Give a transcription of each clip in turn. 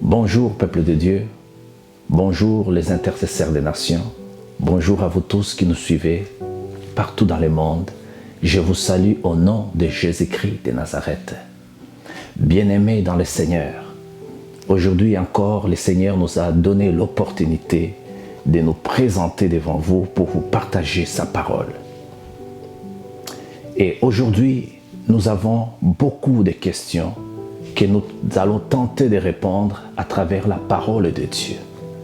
Bonjour peuple de Dieu, bonjour les intercesseurs des nations, bonjour à vous tous qui nous suivez partout dans le monde. Je vous salue au nom de Jésus-Christ de Nazareth. Bien-aimés dans le Seigneur, aujourd'hui encore le Seigneur nous a donné l'opportunité de nous présenter devant vous pour vous partager sa parole. Et aujourd'hui, nous avons beaucoup de questions que nous allons tenter de répondre à travers la parole de Dieu.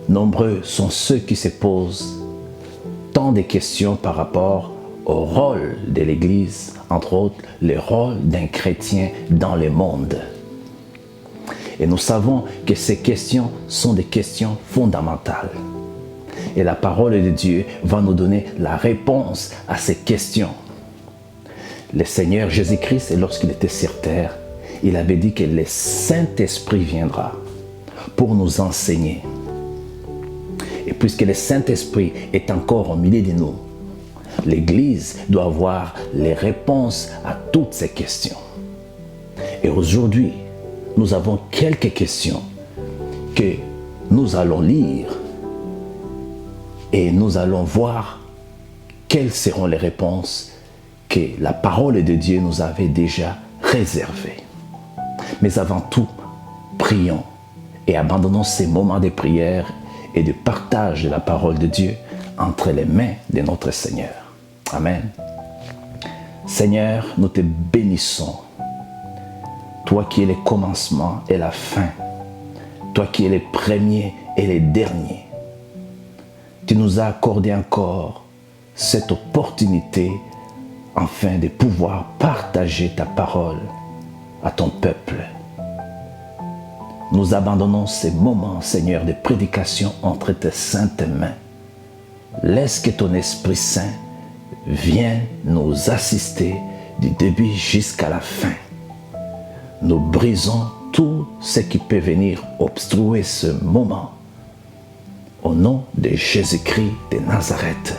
Nombreux sont ceux qui se posent tant de questions par rapport au rôle de l'Église, entre autres le rôle d'un chrétien dans le monde. Et nous savons que ces questions sont des questions fondamentales. Et la parole de Dieu va nous donner la réponse à ces questions. Le Seigneur Jésus-Christ, lorsqu'il était sur terre, il avait dit que le Saint-Esprit viendra pour nous enseigner. Et puisque le Saint-Esprit est encore au milieu de nous, l'Église doit avoir les réponses à toutes ces questions. Et aujourd'hui, nous avons quelques questions que nous allons lire et nous allons voir quelles seront les réponses que la parole de Dieu nous avait déjà réservées. Mais avant tout, prions et abandonnons ces moments de prière et de partage de la parole de Dieu entre les mains de notre Seigneur. Amen. Seigneur, nous te bénissons. Toi qui es le commencement et la fin. Toi qui es le premier et le dernier. Tu nous as accordé encore cette opportunité afin de pouvoir partager ta parole à ton peuple. Nous abandonnons ces moments, Seigneur, de prédication entre tes saintes mains. Laisse que ton Esprit Saint vienne nous assister du début jusqu'à la fin. Nous brisons tout ce qui peut venir obstruer ce moment. Au nom de Jésus-Christ de Nazareth,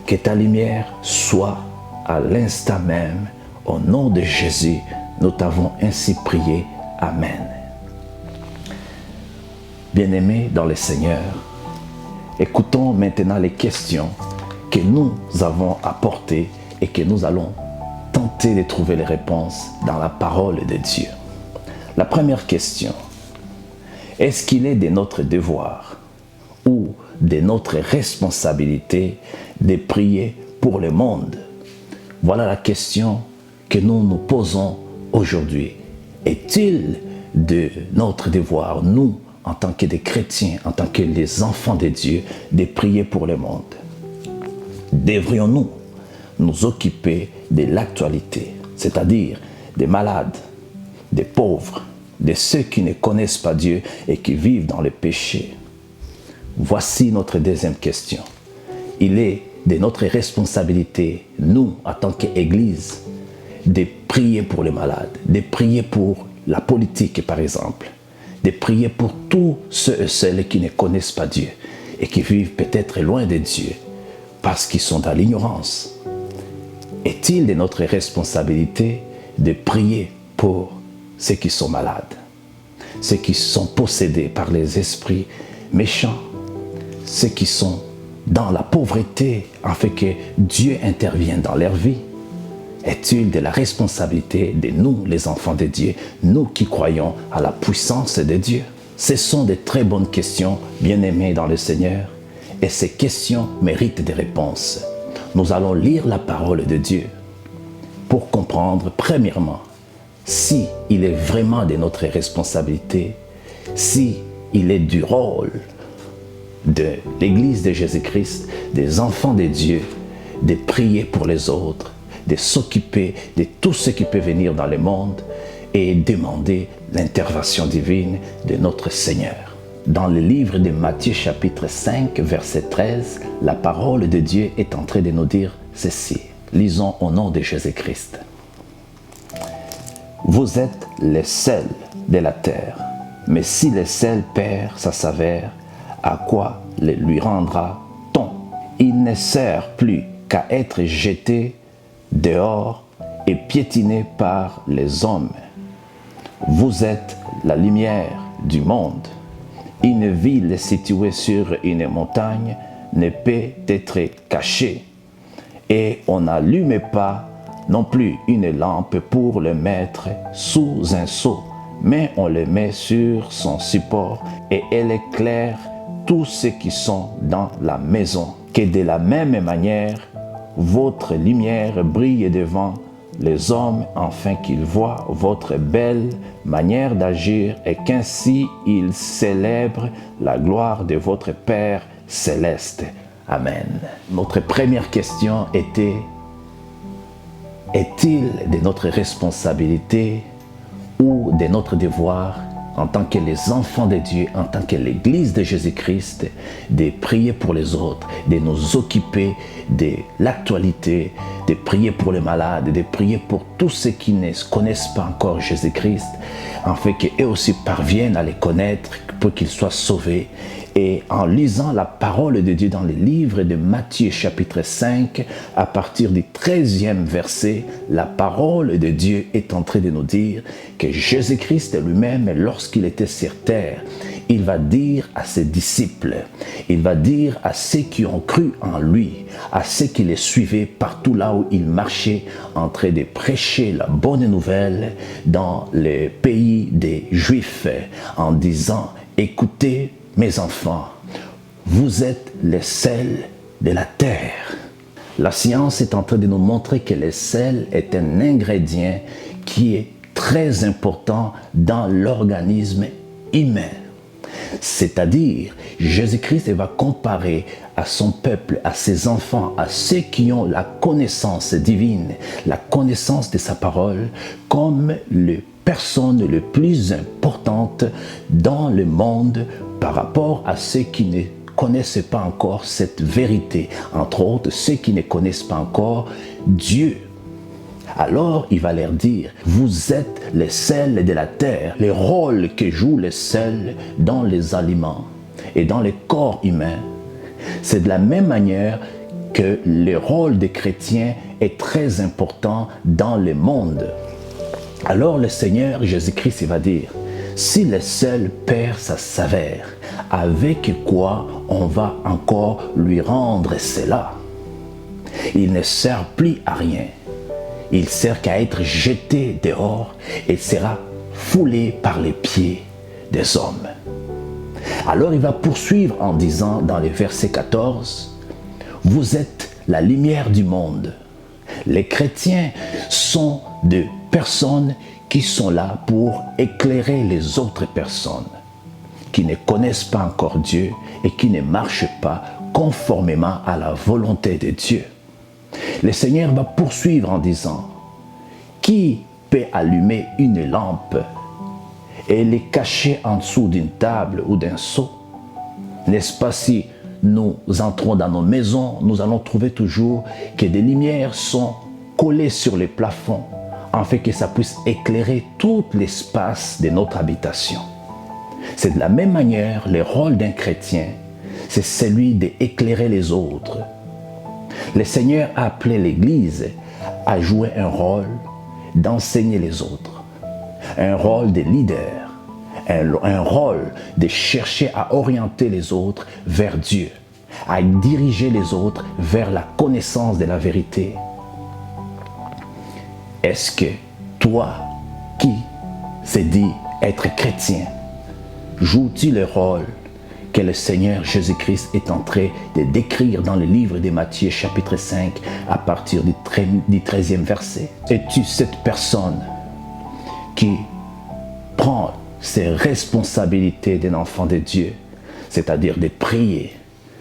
que ta lumière soit à l'instant même. Au nom de Jésus, nous t'avons ainsi prié. Amen. Bien-aimés dans le Seigneur, écoutons maintenant les questions que nous avons apportées et que nous allons tenter de trouver les réponses dans la parole de Dieu. La première question, est-ce qu'il est de notre devoir ou de notre responsabilité de prier pour le monde? Voilà la question que nous nous posons aujourd'hui. Est-il de notre devoir, nous, en tant que des chrétiens, en tant que les enfants de Dieu, de prier pour le monde? Devrions-nous nous occuper de l'actualité, c'est-à-dire des malades, des pauvres, de ceux qui ne connaissent pas Dieu et qui vivent dans le péché? Voici notre deuxième question. Il est de notre responsabilité, nous, en tant qu'Église, de prier pour les malades, de prier pour la politique, par exemple, de prier pour tous ceux et celles qui ne connaissent pas Dieu et qui vivent peut-être loin de Dieu parce qu'ils sont dans l'ignorance. Est-il de notre responsabilité de prier pour ceux qui sont malades, ceux qui sont possédés par les esprits méchants, ceux qui sont dans la pauvreté, afin que Dieu intervienne dans leur vie? Est-il de la responsabilité de nous, les enfants de Dieu, nous qui croyons à la puissance de Dieu? Ce sont de très bonnes questions, bien-aimés dans le Seigneur, et ces questions méritent des réponses. Nous allons lire la parole de Dieu pour comprendre, premièrement, si il est vraiment de notre responsabilité, si il est du rôle de l'Église de Jésus-Christ, des enfants de Dieu, de prier pour les autres, de s'occuper de tout ce qui peut venir dans le monde et demander l'intervention divine de notre Seigneur. Dans le livre de Matthieu chapitre 5, verset 13, la parole de Dieu est en train de nous dire ceci. Lisons au nom de Jésus-Christ. Vous êtes le sel de la terre, mais si le sel perd sa saveur, à quoi le lui rendra-t-on? Il ne sert plus qu'à être jeté dehors et piétiné par les hommes. Vous êtes la lumière du monde. Une ville située sur une montagne ne peut être cachée. Et on n'allume pas non plus une lampe pour le mettre sous un seau, mais on le met sur son support et elle éclaire tous ceux qui sont dans la maison. Que de la même manière, votre lumière brille devant les hommes afin qu'ils voient votre belle manière d'agir et qu'ainsi ils célèbrent la gloire de votre Père céleste. Amen. Notre première question était: est-il de notre responsabilité ou de notre devoir en tant que les enfants de Dieu, en tant que l'Église de Jésus-Christ, de prier pour les autres, de nous occuper de l'actualité, de prier pour les malades, de prier pour tous ceux qui ne connaissent pas encore Jésus-Christ, afin qu'eux aussi parviennent à les connaître, pour qu'ils soient sauvés. Et en lisant la parole de Dieu dans le livre de Matthieu chapitre 5, à partir du 13e verset, la parole de Dieu est en train de nous dire que Jésus-Christ lui-même, lorsqu'il était sur terre, il va dire à ses disciples, il va dire à ceux qui ont cru en lui, à ceux qui les suivaient partout là où il marchait, en train de prêcher la bonne nouvelle dans les pays des Juifs, en disant: écoutez, mes enfants, vous êtes le sel de la terre. La science est en train de nous montrer que le sel est un ingrédient qui est très important dans l'organisme humain. C'est-à-dire, Jésus-Christ va comparer à son peuple, à ses enfants, à ceux qui ont la connaissance divine, la connaissance de sa parole, comme les personnes les plus importantes dans le monde par rapport à ceux qui ne connaissent pas encore cette vérité, entre autres ceux qui ne connaissent pas encore Dieu. Alors il va leur dire: vous êtes le sel de la terre. Le rôle que joue le sel dans les aliments et dans le corps humain, c'est de la même manière que le rôle des chrétiens est très important dans le monde. Alors le Seigneur Jésus-Christ va dire: si le sel perd sa saveur, avec quoi on va encore lui rendre cela? Il ne sert plus à rien. Il sert qu'à être jeté dehors et sera foulé par les pieds des hommes. Alors il va poursuivre en disant dans le verset 14: vous êtes la lumière du monde. Les chrétiens sont des personnes qui sont là pour éclairer les autres personnes qui ne connaissent pas encore Dieu et qui ne marchent pas conformément à la volonté de Dieu. Le Seigneur va poursuivre en disant: qui peut allumer une lampe et les cacher en dessous d'une table ou d'un seau? N'est-ce pas si nous entrons dans nos maisons, nous allons trouver toujours que des lumières sont collées sur les plafonds, afin que ça puisse éclairer tout l'espace de notre habitation. C'est de la même manière, le rôle d'un chrétien, c'est celui d'éclairer les autres. Le Seigneur a appelé l'Église à jouer un rôle d'enseigner les autres, un rôle de leader, un rôle de chercher à orienter les autres vers Dieu, à diriger les autres vers la connaissance de la vérité. Est-ce que toi, qui s'est dit être chrétien, joues-tu le rôle que le Seigneur Jésus-Christ est en train de décrire dans le livre de Matthieu chapitre 5 à partir du 13e verset? Es-tu cette personne qui prend ses responsabilités d'un enfant de Dieu, c'est-à-dire de prier,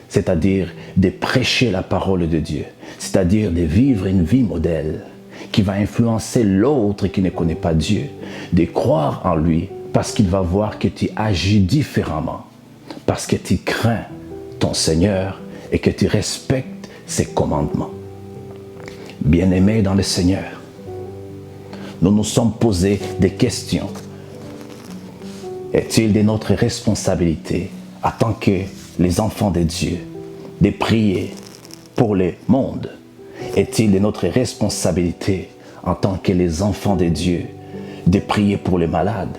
c'est-à-dire de prêcher la parole de Dieu, c'est-à-dire de vivre une vie modèle qui va influencer l'autre qui ne connaît pas Dieu, de croire en lui parce qu'il va voir que tu agis différemment, parce que tu crains ton Seigneur et que tu respectes ses commandements. Bien-aimés dans le Seigneur, nous nous sommes posés des questions. Est-il de notre responsabilité, en tant que les enfants de Dieu, de prier pour le monde? Est-il de notre responsabilité, en tant que les enfants de Dieu, de prier pour les malades?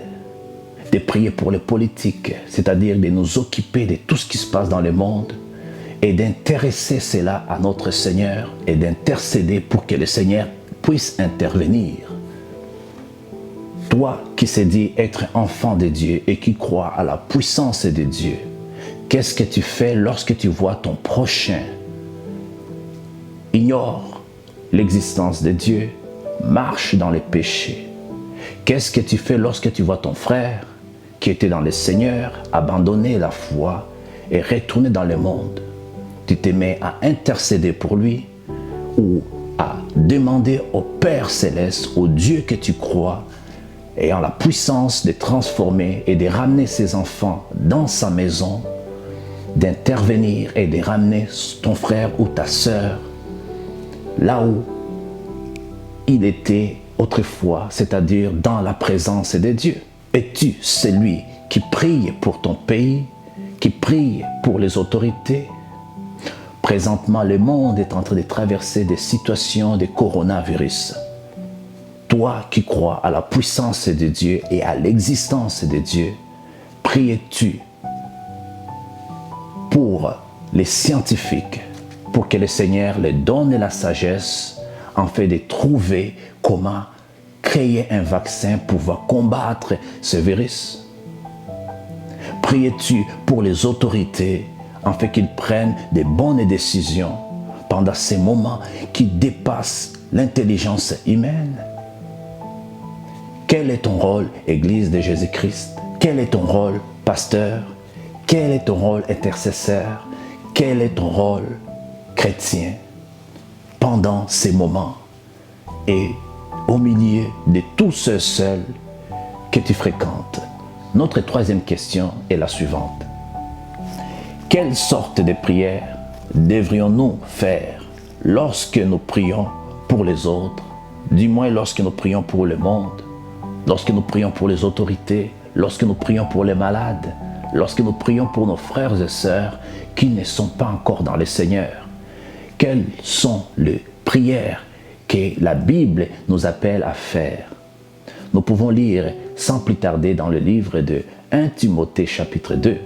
de prier pour les politiques, c'est-à-dire de nous occuper de tout ce qui se passe dans le monde et d'intéresser cela à notre Seigneur et d'intercéder pour que le Seigneur puisse intervenir. Toi qui sais dit être enfant de Dieu et qui crois à la puissance de Dieu, qu'est-ce que tu fais lorsque tu vois ton prochain ignore l'existence de Dieu, marche dans les péchés? Qu'est-ce que tu fais lorsque tu vois ton frère qui était dans le Seigneur abandonner la foi et retourner dans le monde? Tu te mets à intercéder pour lui ou à demander au Père Céleste, au Dieu que tu crois, ayant la puissance de transformer et de ramener ses enfants dans sa maison, d'intervenir et de ramener ton frère ou ta sœur là où il était autrefois, c'est-à-dire dans la présence de Dieu. Es-tu celui qui prie pour ton pays, qui prie pour les autorités? Présentement, le monde est en train de traverser des situations de coronavirus. Toi qui crois à la puissance de Dieu et à l'existence de Dieu, pries-tu pour les scientifiques, pour que le Seigneur leur donne la sagesse en fait de trouver comment créer un vaccin pour pouvoir combattre ce virus? Pries-tu pour les autorités afin qu'ils prennent des bonnes décisions pendant ces moments qui dépassent l'intelligence humaine? Quel est ton rôle, Église de Jésus-Christ? Quel est ton rôle, pasteur? Quel est ton rôle, intercesseur? Quel est ton rôle, chrétien, pendant ces moments et au milieu de tous ceux seuls que tu fréquentes? Notre troisième question est la suivante. Quelle sorte de prière devrions-nous faire lorsque nous prions pour les autres, du moins lorsque nous prions pour le monde, lorsque nous prions pour les autorités, lorsque nous prions pour les malades, lorsque nous prions pour nos frères et sœurs qui ne sont pas encore dans le Seigneur? Quelles sont les prières que la Bible nous appelle à faire? Nous pouvons lire sans plus tarder dans le livre de 1 Timothée chapitre 2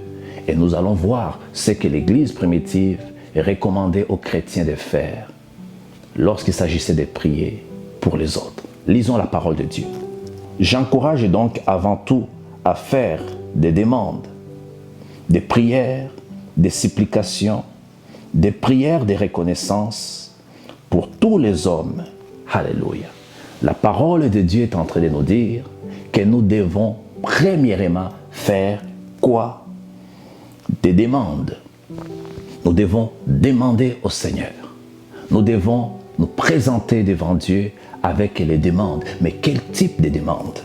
et nous allons voir ce que l'Église primitive recommandait aux chrétiens de faire lorsqu'il s'agissait de prier pour les autres. Lisons la parole de Dieu. J'encourage donc avant tout à faire des demandes, des prières, des supplications, des prières de reconnaissance pour tous les hommes. Alléluia. La parole de Dieu est en train de nous dire que nous devons premièrement faire quoi? Des demandes. Nous devons demander au Seigneur. Nous devons nous présenter devant Dieu avec les demandes. Mais quel type de demandes?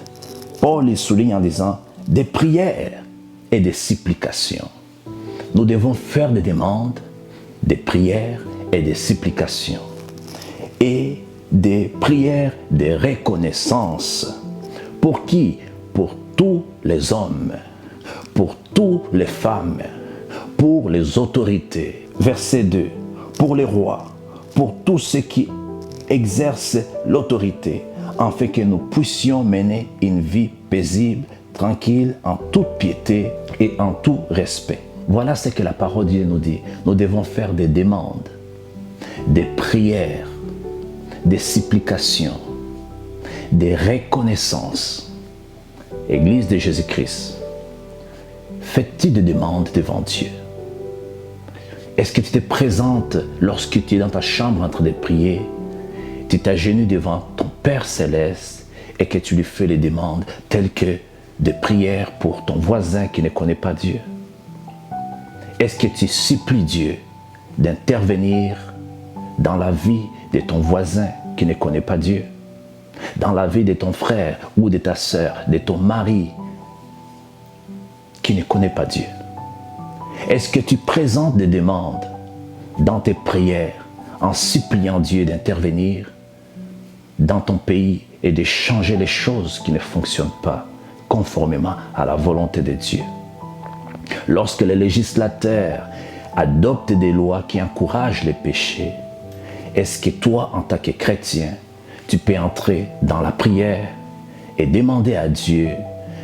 Paul les souligne en disant des prières et des supplications. Nous devons faire des demandes, des prières et des supplications. Et des prières de reconnaissance. Pour qui? Pour tous les hommes, pour toutes les femmes, pour les autorités. Verset 2. Pour les rois, pour tous ceux qui exercent l'autorité, afin que nous puissions mener une vie paisible, tranquille, en toute piété et en tout respect. Voilà ce que la parole de Dieu nous dit. Nous devons faire des demandes, des prières, des supplications, des reconnaissances. Église de Jésus-Christ, fais-tu des demandes devant Dieu? Est-ce que tu te présentes lorsque tu es dans ta chambre en train de prier, tu t'agenouilles devant ton Père Céleste et que tu lui fais les demandes telles que des prières pour ton voisin qui ne connaît pas Dieu? Est-ce que tu supplies Dieu d'intervenir dans la vie de ton voisin qui ne connaît pas Dieu, dans la vie de ton frère ou de ta sœur, de ton mari qui ne connaît pas Dieu? Est-ce que tu présentes des demandes dans tes prières en suppliant Dieu d'intervenir dans ton pays et de changer les choses qui ne fonctionnent pas conformément à la volonté de Dieu? Lorsque les législateurs adoptent des lois qui encouragent les péchés, est-ce que toi, en tant que chrétien, tu peux entrer dans la prière et demander à Dieu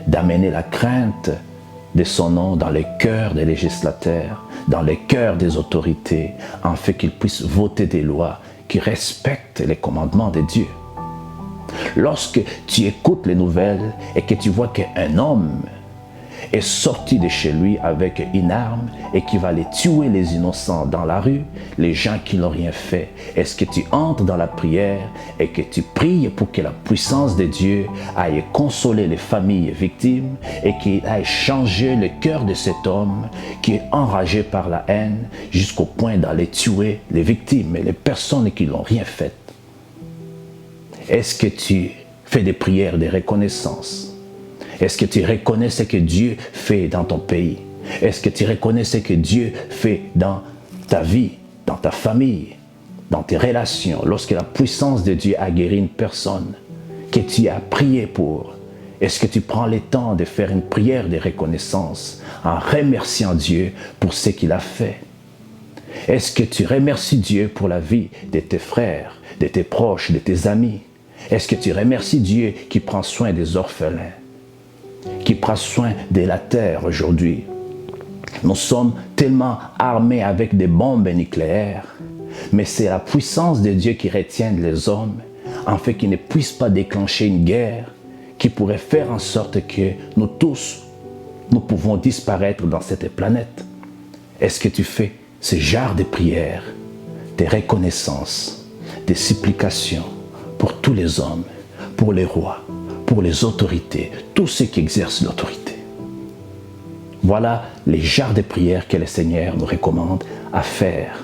d'amener la crainte de son nom dans les cœurs des législateurs, dans les cœurs des autorités, afin qu'ils puissent voter des lois qui respectent les commandements de Dieu. Lorsque tu écoutes les nouvelles et que tu vois qu'un homme est sorti de chez lui avec une arme et qui va aller tuer les innocents dans la rue, les gens qui n'ont rien fait, est-ce que tu entres dans la prière et que tu pries pour que la puissance de Dieu aille consoler les familles victimes et qu'il aille changer le cœur de cet homme qui est enragé par la haine jusqu'au point d'aller tuer les victimes et les personnes qui n'ont rien fait? Est-ce que tu fais des prières de reconnaissance? Est-ce que tu reconnais ce que Dieu fait dans ton pays? Est-ce que tu reconnais ce que Dieu fait dans ta vie, dans ta famille, dans tes relations? Lorsque la puissance de Dieu a guéri une personne que tu as prié pour, est-ce que tu prends le temps de faire une prière de reconnaissance en remerciant Dieu pour ce qu'il a fait? Est-ce que tu remercies Dieu pour la vie de tes frères, de tes proches, de tes amis? Est-ce que tu remercies Dieu qui prend soin des orphelins, qui prend soin de la terre aujourd'hui? Nous sommes tellement armés avec des bombes nucléaires, mais c'est la puissance de Dieu qui retient les hommes, afin qu'ils ne puissent pas déclencher une guerre qui pourrait faire en sorte que nous tous, nous pouvons disparaître dans cette planète. Est-ce que tu fais ce genre de prières, de reconnaissance, de supplications pour tous les hommes, pour les rois, pour les autorités, tous ceux qui exercent l'autorité? Voilà les genres de prières que le Seigneur nous recommande à faire.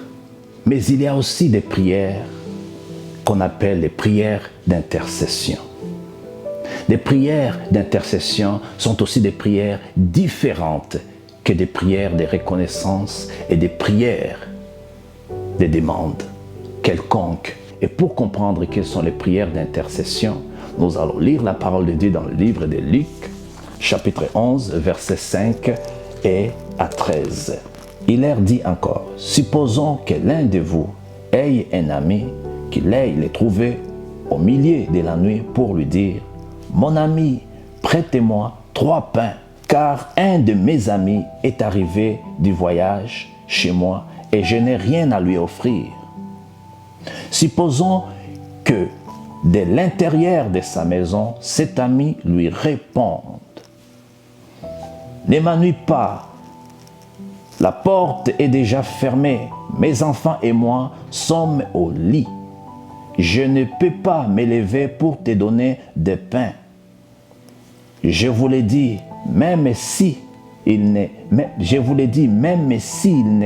Mais il y a aussi des prières qu'on appelle les prières d'intercession. Les prières d'intercession sont aussi des prières différentes que des prières de reconnaissance et des prières de demande quelconque. Et pour comprendre quelles sont les prières d'intercession, nous allons lire la parole de Dieu dans le livre de Luc, chapitre 11, versets 5 et à 13. Il leur dit encore: « Supposons que l'un de vous ait un ami, qu'il aille le trouver au milieu de la nuit pour lui dire: « Mon ami, prêtez-moi 3 pains, car un de mes amis est arrivé du voyage chez moi et je n'ai rien à lui offrir. » Supposons que de l'intérieur de sa maison, cet ami lui réponde: « Ne m'ennuie pas, la porte est déjà fermée, mes enfants et moi sommes au lit. Je ne peux pas me lever pour te donner des pains. Je vous l'ai dit, même s'il ne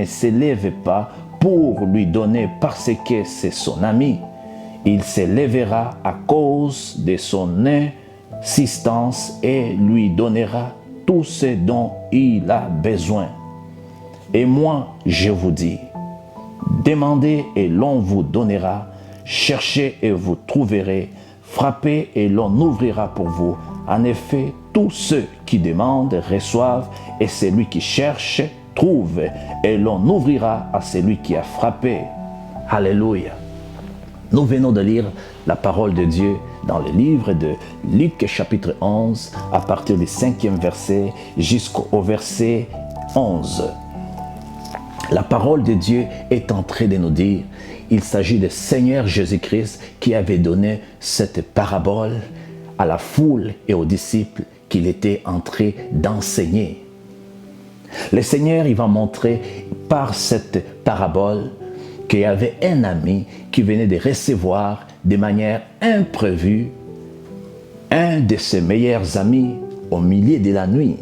se lève pas pour lui donner parce que c'est son ami, il se lèvera à cause de son insistance et lui donnera tout ce dont il a besoin. Et moi, je vous dis, demandez et l'on vous donnera, cherchez et vous trouverez, frappez et l'on ouvrira pour vous. En effet, tous ceux qui demandent reçoivent, et celui qui cherche trouve, et l'on ouvrira à celui qui a frappé. » Alléluia. Nous venons de lire la parole de Dieu dans le livre de Luc chapitre 11, à partir du 5e verset jusqu'au verset 11. La parole de Dieu est en train de nous dire, il s'agit du Seigneur Jésus-Christ qui avait donné cette parabole à la foule et aux disciples qu'il était en train d'enseigner. Le Seigneur, il va montrer par cette parabole qu'il y avait un ami qui venait de recevoir de manière imprévue un de ses meilleurs amis au milieu de la nuit.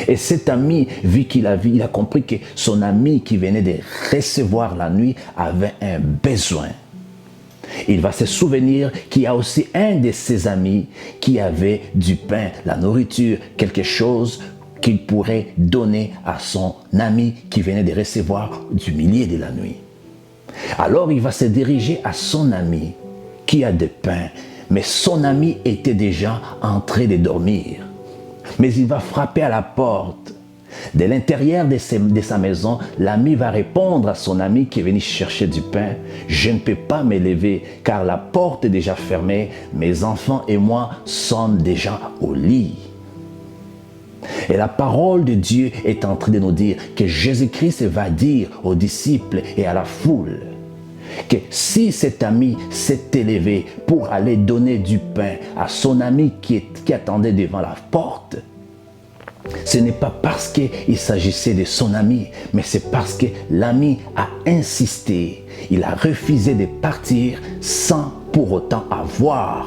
Et cet ami, vu qu'il a compris que son ami qui venait de recevoir la nuit avait un besoin. Il va se souvenir qu'il y a aussi un de ses amis qui avait du pain, la nourriture, quelque chose qu'il pourrait donner à son ami qui venait de recevoir du milieu de la nuit. Alors il va se diriger à son ami qui a du pain, mais son ami était déjà en train de dormir. Mais il va frapper à la porte. De l'intérieur de sa maison, l'ami va répondre à son ami qui est venu chercher du pain: « Je ne peux pas me lever car la porte est déjà fermée, mes enfants et moi sommes déjà au lit. Et la parole de Dieu est en train de nous dire que Jésus-Christ va dire aux disciples et à la foule que si cet ami s'est élevé pour aller donner du pain à son ami qui attendait devant la porte, ce n'est pas parce qu'il s'agissait de son ami, mais c'est parce que l'ami a insisté. Il a refusé de partir sans pour autant avoir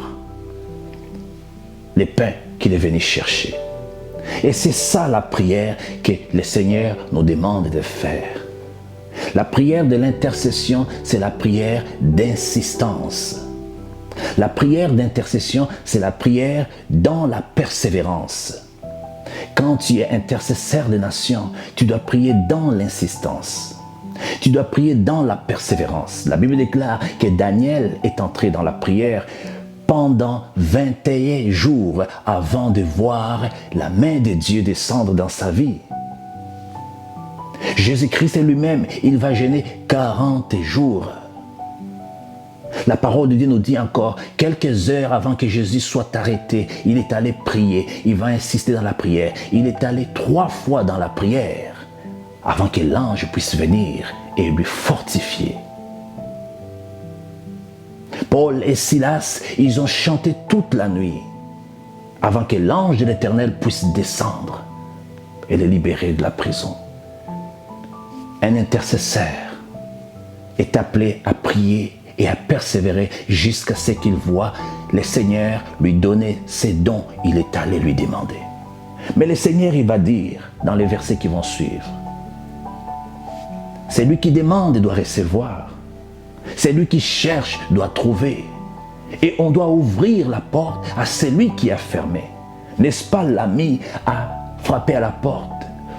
le pain qu'il est venu chercher. Et c'est ça la prière que le Seigneur nous demande de faire. La prière de l'intercession, c'est la prière d'insistance. La prière d'intercession, c'est la prière dans la persévérance. Quand tu es intercesseur des nations, tu dois prier dans l'insistance. Tu dois prier dans la persévérance. La Bible déclare que Daniel est entré dans la prière pendant 21 jours avant de voir la main de Dieu descendre dans sa vie. Jésus-Christ lui-même, il va jeûner 40 jours. La parole de Dieu nous dit encore, quelques heures avant que Jésus soit arrêté, il est allé prier. Il va insister dans la prière. Il est allé 3 fois dans la prière avant que l'ange puisse venir et lui fortifier. Paul et Silas, ils ont chanté toute la nuit avant que l'ange de l'Éternel puisse descendre et les libérer de la prison. Un intercesseur est appelé à prier et à persévérer jusqu'à ce qu'il voit le Seigneur lui donner ses dons. Il est allé lui demander. Mais le Seigneur, il va dire dans les versets qui vont suivre, c'est lui qui demande doit recevoir. C'est lui qui cherche doit trouver. Et on doit ouvrir la porte à celui qui a fermé. N'est-ce pas l'ami a frappé à la porte?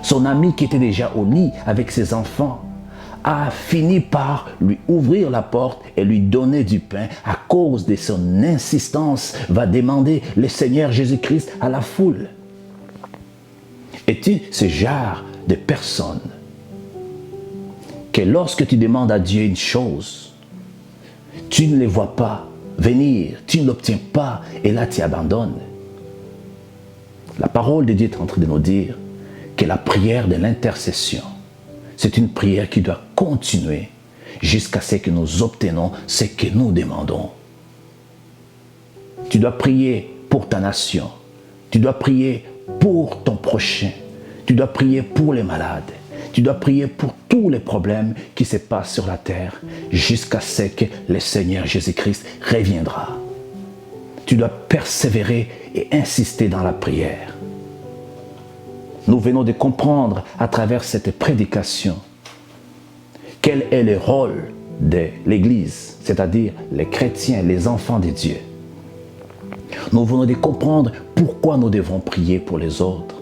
Son ami qui était déjà au lit avec ses enfants a fini par lui ouvrir la porte et lui donner du pain. À cause de son insistance, va demander le Seigneur Jésus-Christ à la foule. Es-tu ce genre de personne que lorsque tu demandes à Dieu une chose, tu ne les vois pas venir, tu ne l'obtiens pas et là tu abandonnes? La parole de Dieu est en train de nous dire que la prière de l'intercession, c'est une prière qui doit continuer jusqu'à ce que nous obtenons ce que nous demandons. Tu dois prier pour ta nation. Tu dois prier pour ton prochain. Tu dois prier pour les malades. Tu dois prier pour tous les problèmes qui se passent sur la terre jusqu'à ce que le Seigneur Jésus-Christ reviendra. Tu dois persévérer et insister dans la prière. Nous venons de comprendre à travers cette prédication quel est le rôle de l'Église, c'est-à-dire les chrétiens, les enfants de Dieu. Nous venons de comprendre pourquoi nous devons prier pour les autres.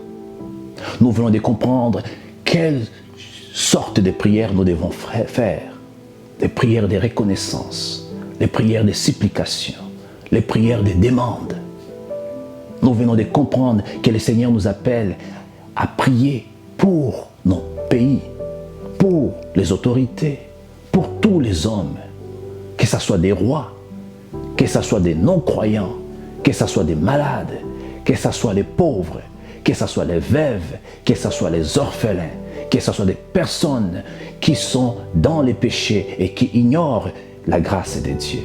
Nous venons de comprendre quelle sorte de prières nous devons faire. Des prières de reconnaissance, des prières de supplication, les prières de demande. Nous venons de comprendre que le Seigneur nous appelle à prier pour nos pays, pour les autorités, pour tous les hommes, que ce soit des rois, que ce soit des non-croyants, que ce soit des malades, que ce soit les pauvres, que ce soit les veuves, que ce soit les orphelins, que ce soit des personnes qui sont dans les péchés et qui ignorent la grâce de Dieu.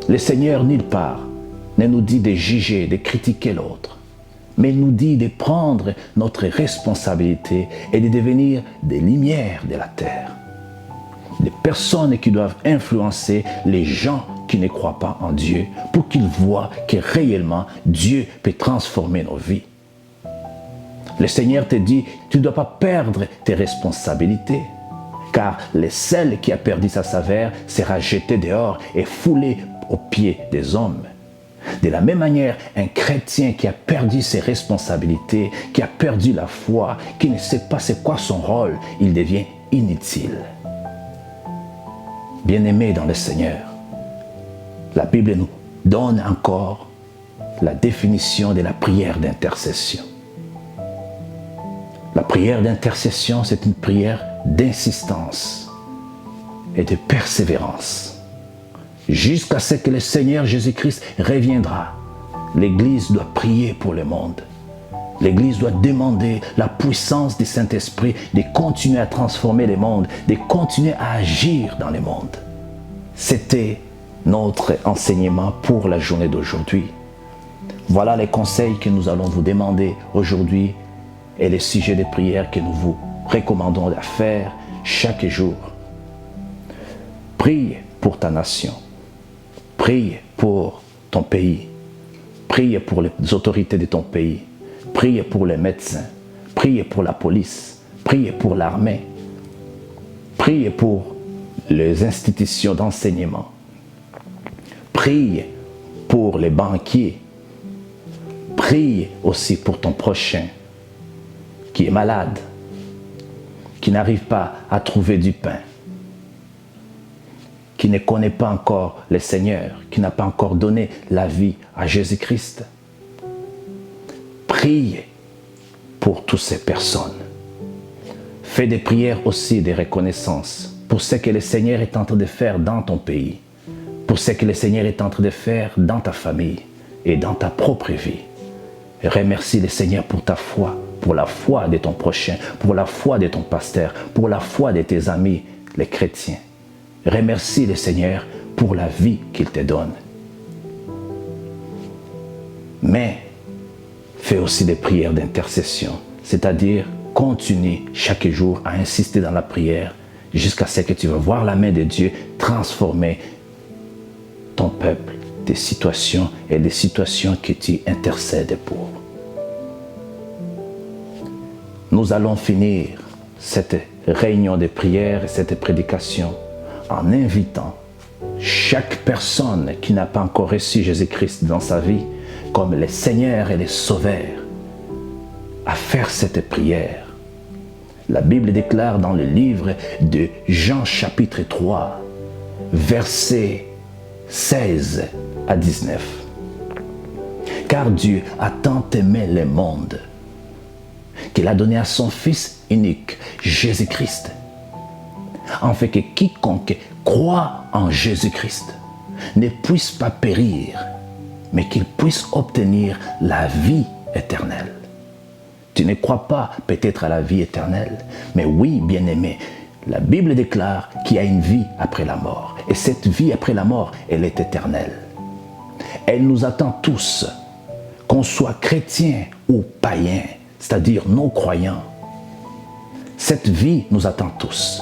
Le Seigneur, nulle part, ne nous dit de juger, de critiquer l'autre, mais il nous dit de prendre notre responsabilité et de devenir des lumières de la terre. Des personnes qui doivent influencer les gens qui ne croient pas en Dieu pour qu'ils voient que réellement Dieu peut transformer nos vies. Le Seigneur te dit, tu ne dois pas perdre tes responsabilités, car le sel qui a perdu sa saveur sera jeté dehors et foulé aux pieds des hommes. De la même manière, un chrétien qui a perdu ses responsabilités, qui a perdu la foi, qui ne sait pas c'est quoi son rôle, il devient inutile. Bien-aimés dans le Seigneur, la Bible nous donne encore la définition de la prière d'intercession. La prière d'intercession, c'est une prière d'insistance et de persévérance. Jusqu'à ce que le Seigneur Jésus-Christ reviendra, l'Église doit prier pour le monde. L'Église doit demander la puissance du Saint-Esprit de continuer à transformer les mondes, de continuer à agir dans les mondes. C'était notre enseignement pour la journée d'aujourd'hui. Voilà les conseils que nous allons vous demander aujourd'hui et les sujets de prière que nous vous recommandons de faire chaque jour. Prie pour ta nation. Prie pour ton pays. Prie pour les autorités de ton pays. Prie pour les médecins. Prie pour la police. Prie pour l'armée. Prie pour les institutions d'enseignement. Prie pour les banquiers. Prie aussi pour ton prochain qui est malade, qui n'arrive pas à trouver du pain, qui ne connaît pas encore le Seigneur, qui n'a pas encore donné la vie à Jésus-Christ. Prie pour toutes ces personnes. Fais des prières aussi de reconnaissance pour ce que le Seigneur est en train de faire dans ton pays, pour ce que le Seigneur est en train de faire dans ta famille et dans ta propre vie. Et remercie le Seigneur pour ta foi, pour la foi de ton prochain, pour la foi de ton pasteur, pour la foi de tes amis, les chrétiens. Remercie le Seigneur pour la vie qu'il te donne. Mais fais aussi des prières d'intercession, c'est-à-dire continue chaque jour à insister dans la prière jusqu'à ce que tu vas voir la main de Dieu transformer ton peuple, tes situations et les situations que tu intercèdes pour. Nous allons finir cette réunion de prière et cette prédication en invitant chaque personne qui n'a pas encore reçu Jésus-Christ dans sa vie comme le Seigneur et le Sauveur à faire cette prière. La Bible déclare dans le livre de Jean chapitre 3, versets 16 à 19. Car Dieu a tant aimé le monde qu'il a donné à son Fils unique, Jésus-Christ, afin que quiconque croit en Jésus-Christ ne puisse pas périr, mais qu'il puisse obtenir la vie éternelle. Tu ne crois pas peut-être à la vie éternelle, mais oui, bien-aimé, la Bible déclare qu'il y a une vie après la mort. Et cette vie après la mort, elle est éternelle. Elle nous attend tous, qu'on soit chrétien ou païen, c'est-à-dire non-croyants. Cette vie nous attend tous.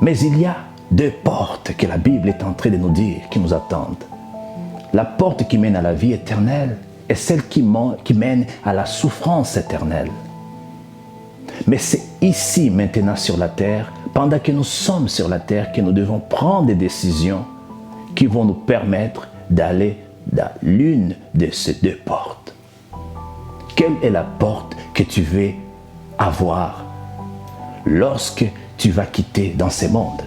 Mais il y a deux portes que la Bible est en train de nous dire qui nous attendent. La porte qui mène à la vie éternelle et celle qui mène à la souffrance éternelle. Mais c'est ici, maintenant sur la terre, pendant que nous sommes sur la terre, que nous devons prendre des décisions qui vont nous permettre d'aller dans l'une de ces deux portes. Quelle est la porte que tu veux avoir lorsque tu vas quitter dans ce monde?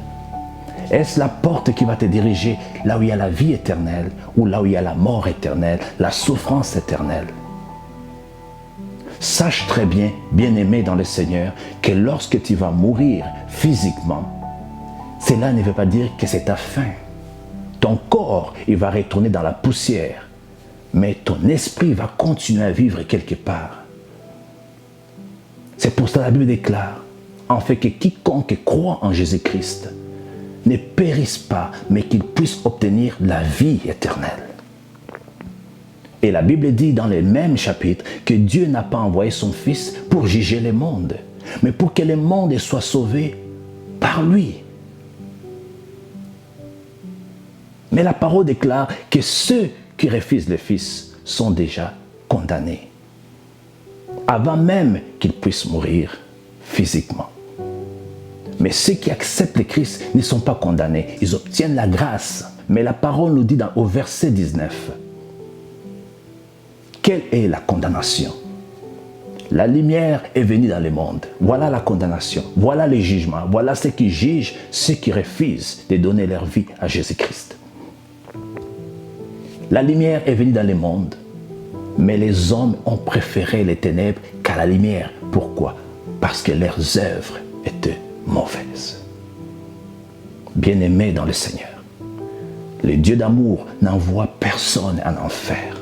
Est-ce la porte qui va te diriger là où il y a la vie éternelle ou là où il y a la mort éternelle, la souffrance éternelle? Sache très bien, bien-aimé dans le Seigneur, que lorsque tu vas mourir physiquement, cela ne veut pas dire que c'est ta fin. Ton corps, il va retourner dans la poussière, mais ton esprit va continuer à vivre quelque part. C'est pour cela que la Bible déclare, en fait, que quiconque croit en Jésus-Christ ne périsse pas, mais qu'il puisse obtenir la vie éternelle. Et la Bible dit dans le même chapitre que Dieu n'a pas envoyé son Fils pour juger le monde, mais pour que le monde soit sauvé par lui. Mais la parole déclare que ceux qui refusent le Fils sont déjà condamnés, avant même qu'ils puissent mourir physiquement. Mais ceux qui acceptent le Christ ne sont pas condamnés, ils obtiennent la grâce. Mais la parole nous dit au verset 19, quelle est la condamnation? La lumière est venue dans le monde. Voilà la condamnation. Voilà le jugement. Voilà ceux qui jugent, ceux qui refusent de donner leur vie à Jésus-Christ. La lumière est venue dans le monde, mais les hommes ont préféré les ténèbres qu'à la lumière. Pourquoi? Parce que leurs œuvres étaient mauvaises. Bien-aimés dans le Seigneur, le Dieu d'amour n'envoie personne en enfer.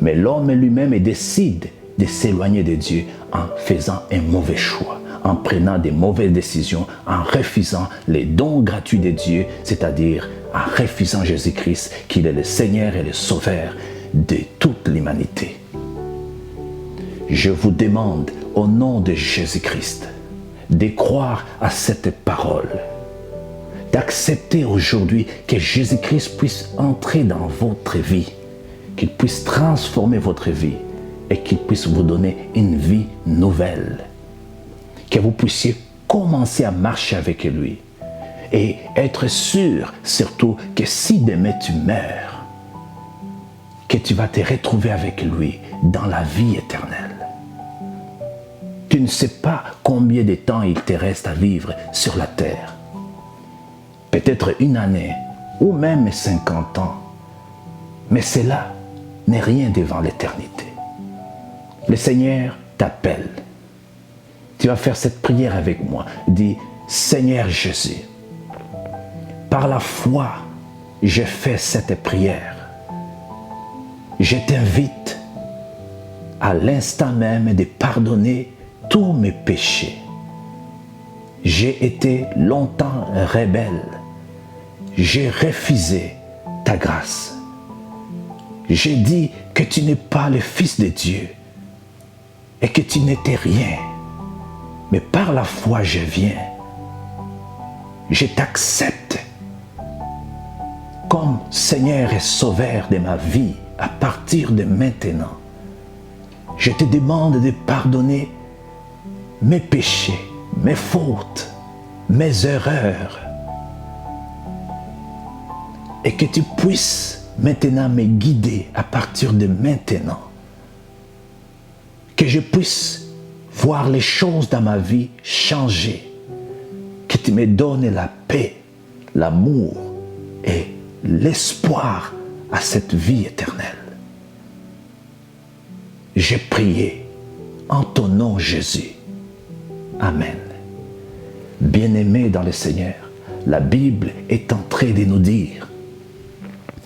Mais l'homme lui-même décide de s'éloigner de Dieu en faisant un mauvais choix, en prenant des mauvaises décisions, en refusant les dons gratuits de Dieu, c'est-à-dire en refusant Jésus-Christ, qu'il est le Seigneur et le Sauveur de toute l'humanité. Je vous demande, au nom de Jésus-Christ, de croire à cette parole, d'accepter aujourd'hui que Jésus-Christ puisse entrer dans votre vie, qu'il puisse transformer votre vie et qu'il puisse vous donner une vie nouvelle. Que vous puissiez commencer à marcher avec lui et être sûr surtout que si demain tu meurs, que tu vas te retrouver avec lui dans la vie éternelle. Tu ne sais pas combien de temps il te reste à vivre sur la terre. Peut-être une année ou même 50 ans. Mais cela n'est rien devant l'éternité. Le Seigneur t'appelle. Tu vas faire cette prière avec moi. Dis, Seigneur Jésus, par la foi, je fais cette prière. Je t'invite à l'instant même de pardonner tous mes péchés. J'ai été longtemps rebelle. J'ai refusé ta grâce. J'ai dit que tu n'es pas le Fils de Dieu et que tu n'étais rien. Mais par la foi, je viens. Je t'accepte comme Seigneur et Sauveur de ma vie à partir de maintenant. Je te demande de pardonner mes péchés, mes fautes, mes erreurs. Et que tu puisses maintenant me guider à partir de maintenant. Que je puisse voir les choses dans ma vie changer. Que tu me donnes la paix, l'amour et l'espoir à cette vie éternelle. J'ai prié en ton nom, Jésus. Amen. Bien-aimés dans le Seigneur, la Bible est en train de nous dire,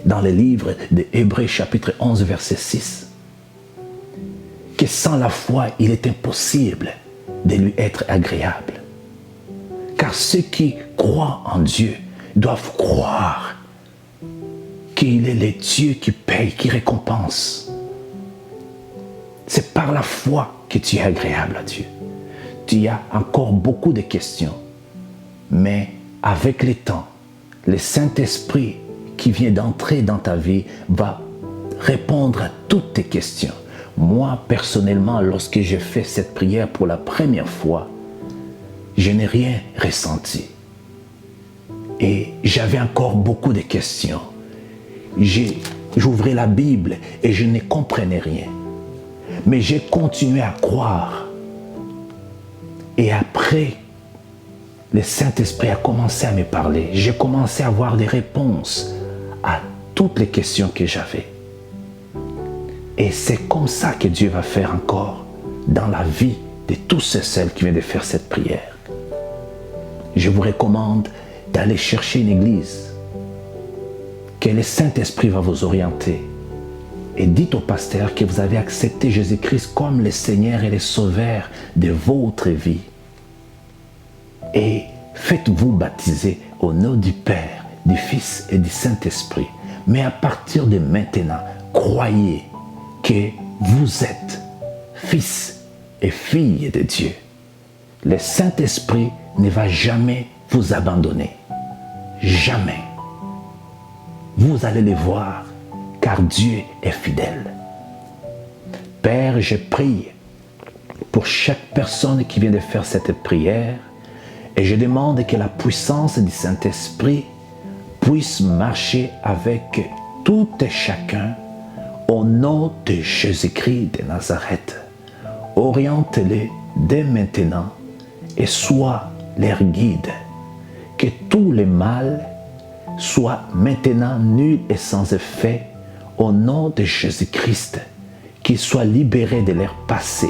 dans le livre de Hébreux chapitre 11, verset 6, que sans la foi, il est impossible de lui être agréable. Car ceux qui croient en Dieu doivent croire qu'il est le Dieu qui paye, qui récompense. C'est par la foi que tu es agréable à Dieu. Tu as encore beaucoup de questions, mais avec le temps, le Saint-Esprit qui vient d'entrer dans ta vie va répondre à toutes tes questions. Moi, personnellement, lorsque j'ai fait cette prière pour la première fois, je n'ai rien ressenti. Et j'avais encore beaucoup de questions. J'ouvrais la Bible et je ne comprenais rien. Mais j'ai continué à croire. Et après, le Saint-Esprit a commencé à me parler. J'ai commencé à avoir des réponses à toutes les questions que j'avais. Et c'est comme ça que Dieu va faire encore dans la vie de tous ceux et celles qui viennent de faire cette prière. Je vous recommande d'aller chercher une église, que le Saint-Esprit va vous orienter. Et dites au pasteur que vous avez accepté Jésus-Christ comme le Seigneur et le Sauveur de votre vie. Et faites-vous baptiser au nom du Père, du Fils et du Saint-Esprit. Mais à partir de maintenant, croyez que vous êtes fils et filles de Dieu. Le Saint-Esprit ne va jamais vous abandonner. Jamais. Vous allez le voir, car Dieu est fidèle. Père, je prie pour chaque personne qui vient de faire cette prière et je demande que la puissance du Saint-Esprit puisse marcher avec tout et chacun au nom de Jésus-Christ de Nazareth. Oriente-les dès maintenant et sois leur guide. Que tout le mal soit maintenant nul et sans effet au nom de Jésus-Christ. Qu'ils soient libérés de leur passé,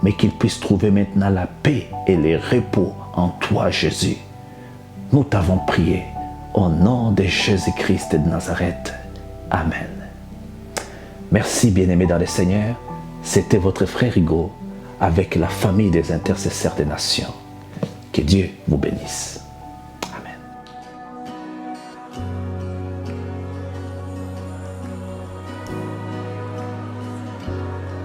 mais qu'ils puissent trouver maintenant la paix et le repos en toi, Jésus. Nous t'avons prié au nom de Jésus-Christ de Nazareth. Amen. Merci, bien-aimés dans le Seigneur. C'était votre frère Hugo avec la famille des intercesseurs des nations. Que Dieu vous bénisse. Amen.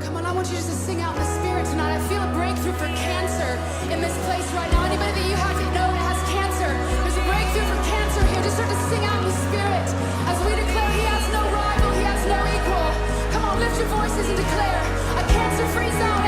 Come on, I want you just to sing out in the spirit tonight. I feel a breakthrough for cancer in this place right now. Anybody that you have to know that has cancer, there's a breakthrough for cancer here. Just start to sing out in the spirit as we declare he has no rival, he has no equal. Come on, lift your voices and declare a cancer-free zone.